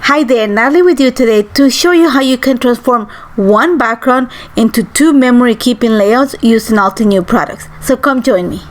Hi there, Nathalie with you today to show you how you can transform one background into two memory keeping layouts using Altenew products. So come join me.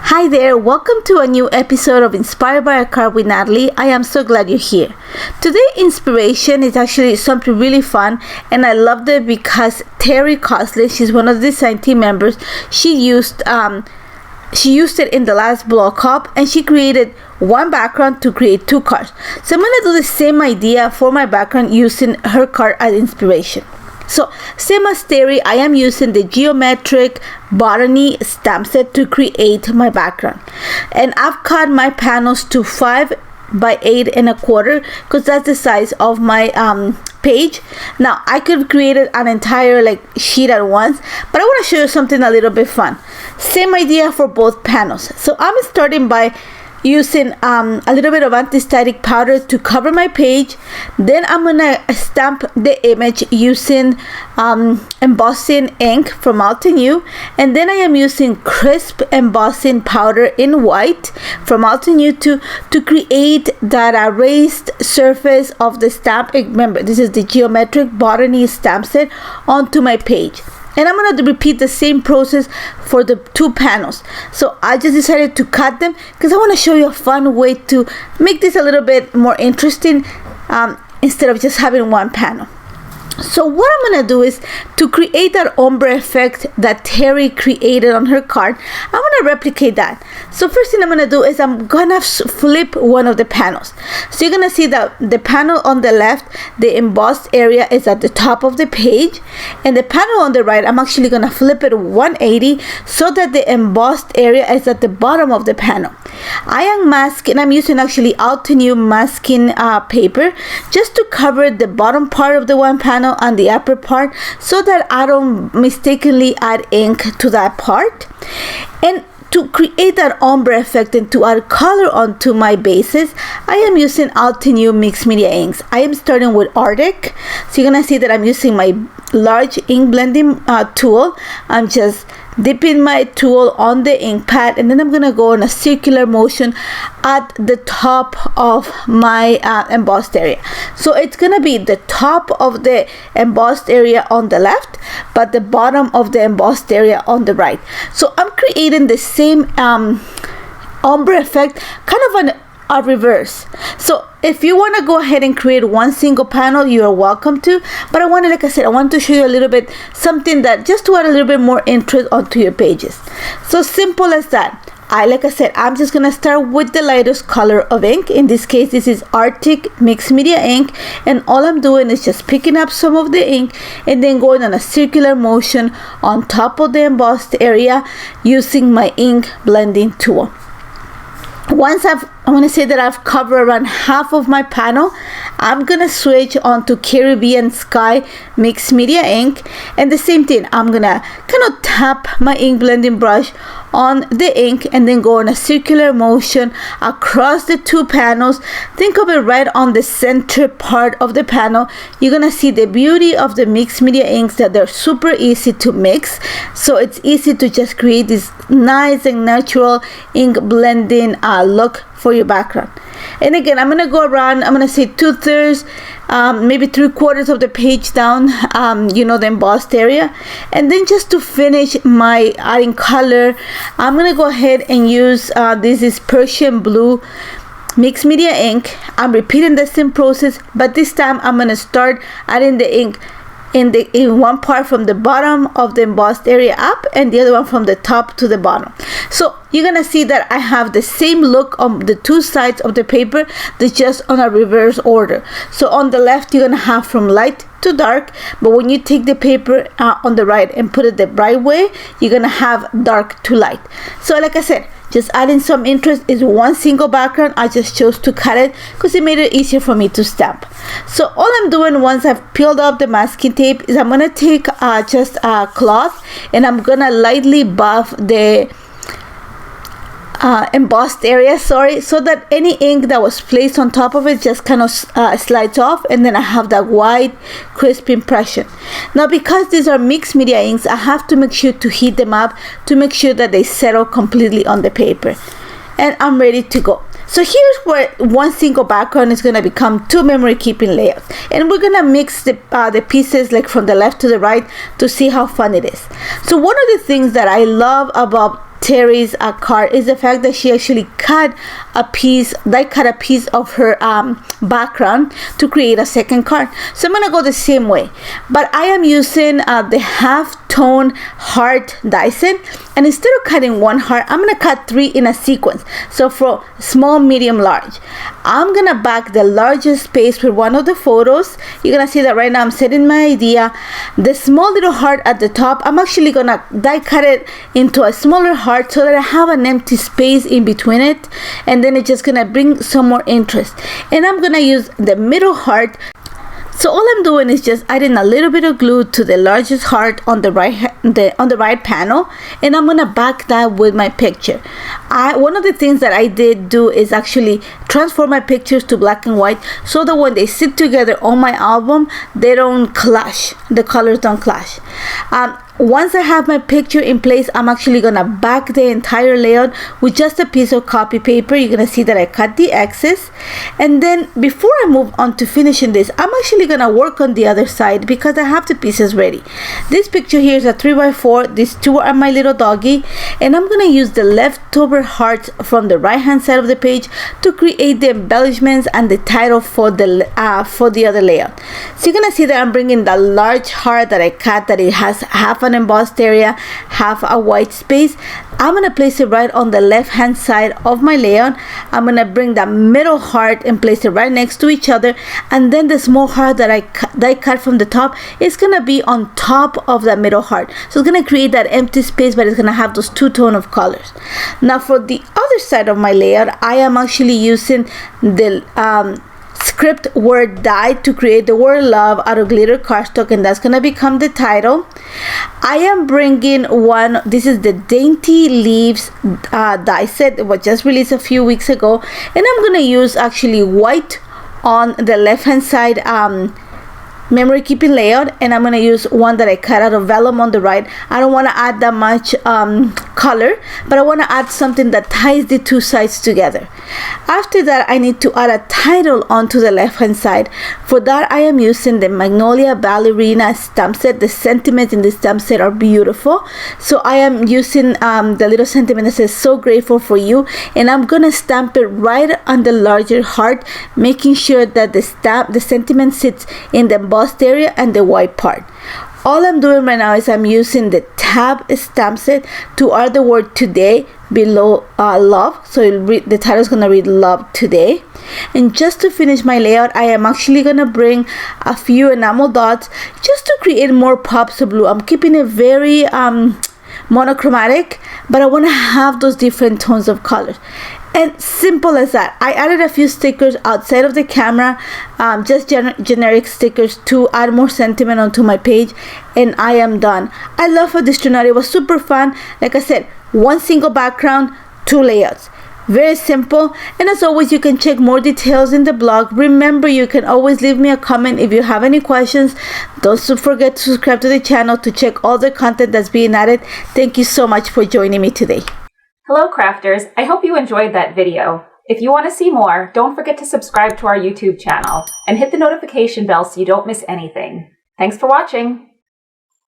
Hi there, welcome to a new episode of Inspired by a Card with Nathalie. I am so glad you're here. Today's inspiration is actually something really fun, and I loved it because Terry Cosley, she's one of the design team members, she used it in the last blog up, and she created one background to create two cards. So I'm going to do the same idea for my background using her card as inspiration. So same as Terry, I am using the geometric Botany stamp set to create my background, and I've cut my panels to 5 by 8 1/4 because that's the size of my page. Now I could create an entire sheet at once, but I want to show you something a little bit fun. Same idea for both panels. So I'm starting by using a little bit of anti-static powder to cover my page. Then I'm gonna stamp the image using Embossing Ink from Altenew, and then I am using crisp embossing powder in white from Altenew to create that raised surface of the stamp. Remember, this is the geometric Botany stamp set onto my page. And I'm going to repeat the same process for the two panels. So I just decided to cut them because I want to show you a fun way to make this a little bit more interesting instead of just having one panel. So what I'm going to do is to create that ombre effect that Terry created on her card. I'm going to replicate that. So first thing I'm going to do is I'm going to flip one of the panels. So you're going to see that the panel on the left, the embossed area is at the top of the page, and the panel on the right, I'm actually going to flip it 180 so that the embossed area is at the bottom of the panel. I am masking, I'm using actually Altenew masking paper just to cover the bottom part of the one panel and the upper part so that I don't mistakenly add ink to that part. And to create that ombre effect and to add color onto my bases, I am using Altenew mixed media inks. I am starting with Arctic. So you're gonna see that I'm using my large ink blending tool. I'm just dipping my tool on the ink pad, and then I'm gonna go in a circular motion at the top of my embossed area. So it's gonna be the top of the embossed area on the left, but the bottom of the embossed area on the right. So I'm creating the same ombre effect, kind of a reverse. So if you want to go ahead and create one single panel, you are welcome to, but I wanted, like I said, I want to show you a little bit something that just to add a little bit more interest onto your pages. So simple as that. Like I said, I'm just gonna start with the lightest color of ink. In this case, this is Arctic mixed media ink, and all I'm doing is just picking up some of the ink and then going on a circular motion on top of the embossed area using my ink blending tool. Once I want to say that I've covered around half of my panel, I'm gonna switch on to Caribbean Sky mixed media ink, and the same thing, I'm gonna kind of tap my ink blending brush on the ink and then go in a circular motion across the two panels. Think of it right on the center part of the panel. You're gonna see the beauty of the mixed media inks, that they're super easy to mix, so it's easy to just create this nice and natural ink blending look for your background. And again, I'm gonna go around, I'm gonna say 2/3 maybe 3/4 of the page down, the embossed area. And then just to finish my adding color, I'm gonna go ahead and use this is Persian blue mixed media ink. I'm repeating the same process, but this time I'm gonna start adding the ink in one part from the bottom of the embossed area up, and the other one from the top to the bottom. So you're gonna see that I have the same look on the two sides of the paper, that's just on a reverse order. So on the left, you're gonna have from light to dark, but when you take the paper on the right and put it the right way, you're gonna have dark to light. So like I said, just adding some interest is one single background. I just chose to cut it because it made it easier for me to stamp. So all I'm doing once I've peeled off the masking tape is I'm gonna take just a cloth and I'm gonna lightly buff the embossed area, sorry, so that any ink that was placed on top of it just kind of slides off, and then I have that white crisp impression. Now because these are mixed media inks, I have to make sure to heat them up to make sure that they settle completely on the paper, and I'm ready to go. So here's where one single background is going to become two memory keeping layers, and we're going to mix the pieces like from the left to the right to see how fun it is. So one of the things that I love about Terry's card is the fact that she actually cut a piece of her background to create a second card. So I'm gonna go the same way, but I am using the Halftone heart die set, and instead of cutting one heart, I'm gonna cut 3 in a sequence. So for small, medium, large, I'm gonna back the largest space with one of the photos. You're gonna see that right now I'm setting my idea. The small little heart at the top, I'm actually gonna die cut it into a smaller heart so that I have an empty space in between it, and then it's just gonna bring some more interest. And I'm gonna use the middle heart. So all I'm doing is just adding a little bit of glue to the largest heart on the right panel, and I'm gonna back that with my picture. One of the things that I did do is actually transform my pictures to black and white so that when they sit together on my album, they don't clash, the colors don't clash. Once I have my picture in place, I'm actually gonna back the entire layout with just a piece of copy paper. You're gonna see that I cut the excess, and then before I move on to finishing this, I'm actually gonna work on the other side because I have the pieces ready. This picture here is a 3x4. These two are my little doggy, and I'm gonna use the leftover hearts from the right hand side of the page to create the embellishments and the title for the other layout. So you're gonna see that I'm bringing the large heart that I cut, that it has half an embossed area, half a white space. I'm gonna place it right on the left hand side of my layout. I'm gonna bring the middle heart and place it right next to each other, and then the small heart that I cut from the top is gonna be on top of that middle heart. So it's gonna create that empty space, but it's gonna have those two-tone of colors. Now for the other side of my layout, I am actually using the script word die to create the word love out of glitter cardstock, and that's gonna become the title. I am bringing one, this is the Dainty Leaves die set. It was just released a few weeks ago, and I'm gonna use actually white on the left hand side memory keeping layout, and I'm going to use one that I cut out of vellum on the right. I don't want to add that much color, but I want to add something that ties the two sides together. After that, I need to add a title onto the left hand side. For that, I am using the Magnolia Ballerina stamp set. The sentiments in the stamp set are beautiful, so I am using the little sentiment that says "so grateful for you," and I'm gonna stamp it right on the larger heart, making sure that the sentiment sits in the embossed area and the white part. All I'm doing right now is I'm using the tab stamp set to add the word today below love, so the title is gonna read love today. And just to finish my layout, I am actually gonna bring a few enamel dots just to create more pops of blue. I'm keeping it very monochromatic, but I want to have those different tones of colors. And simple as that. I added a few stickers outside of the camera, just generic stickers to add more sentiment onto my page, and I am done. I love how this turned out. It was super fun. Like I said, one single background, 2 layouts. Very simple. And as always, you can check more details in the blog. Remember, you can always leave me a comment if you have any questions. Don't forget to subscribe to the channel to check all the content that's being added. Thank you so much for joining me today. Hello crafters, I hope you enjoyed that video. If you want to see more, don't forget to subscribe to our YouTube channel and hit the notification bell so you don't miss anything. Thanks for watching!